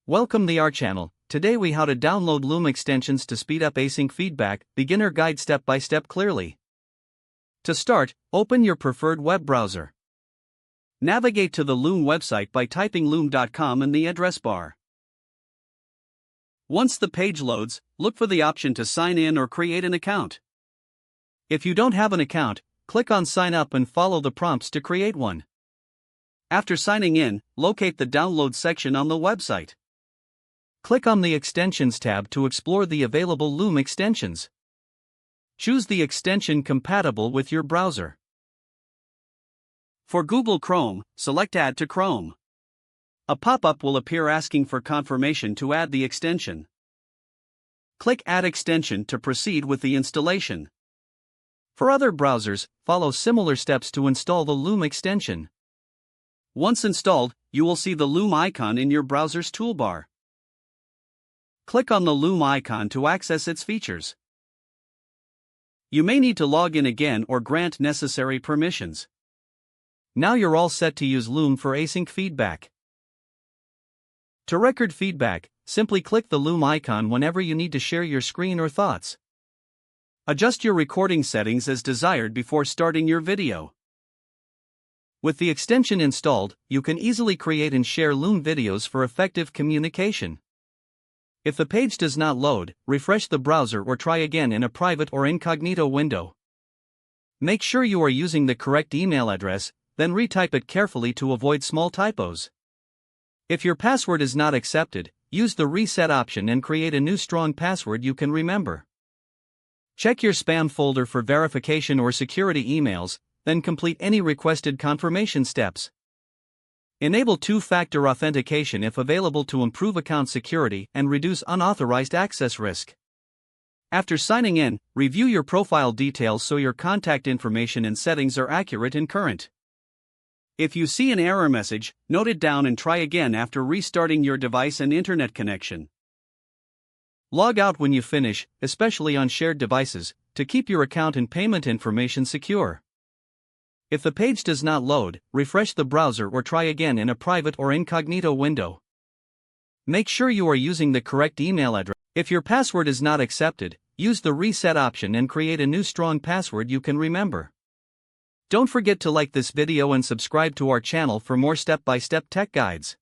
Welcome to our channel. Today we how to download Loom extensions to speed up async feedback, beginner guide step by step clearly. To start, open your preferred web browser. Navigate to the Loom website by typing loom.com in the address bar. Once the page loads, look for the option to sign in or create an account. If you don't have an account, click on Sign Up and follow the prompts to create one. After signing in, locate the Download section on the website. Click on the Extensions tab to explore the available Loom extensions. Choose the extension compatible with your browser. For Google Chrome, select Add to Chrome. A pop-up will appear asking for confirmation to add the extension. Click Add Extension to proceed with the installation. For other browsers, follow similar steps to install the Loom extension. Once installed, you will see the Loom icon in your browser's toolbar. Click on the Loom icon to access its features. You may need to log in again or grant necessary permissions. Now you're all set to use Loom for async feedback. To record feedback, simply click the Loom icon whenever you need to share your screen or thoughts. Adjust your recording settings as desired before starting your video. With the extension installed, you can easily create and share Loom videos for effective communication. If the page does not load, refresh the browser or try again in a private or incognito window. Make sure you are using the correct email address, then retype it carefully to avoid small typos. If your password is not accepted, use the reset option and create a new strong password you can remember. Check your spam folder for verification or security emails, then complete any requested confirmation steps. Enable two-factor authentication if available to improve account security and reduce unauthorized access risk. After signing in, review your profile details so your contact information and settings are accurate and current. If you see an error message, note it down and try again after restarting your device and internet connection. Log out when you finish, especially on shared devices, to keep your account and payment information secure. If the page does not load, refresh the browser or try again in a private or incognito window. Make sure you are using the correct email address. If your password is not accepted, use the reset option and create a new strong password you can remember. Don't forget to like this video and subscribe to our channel for more step-by-step tech guides.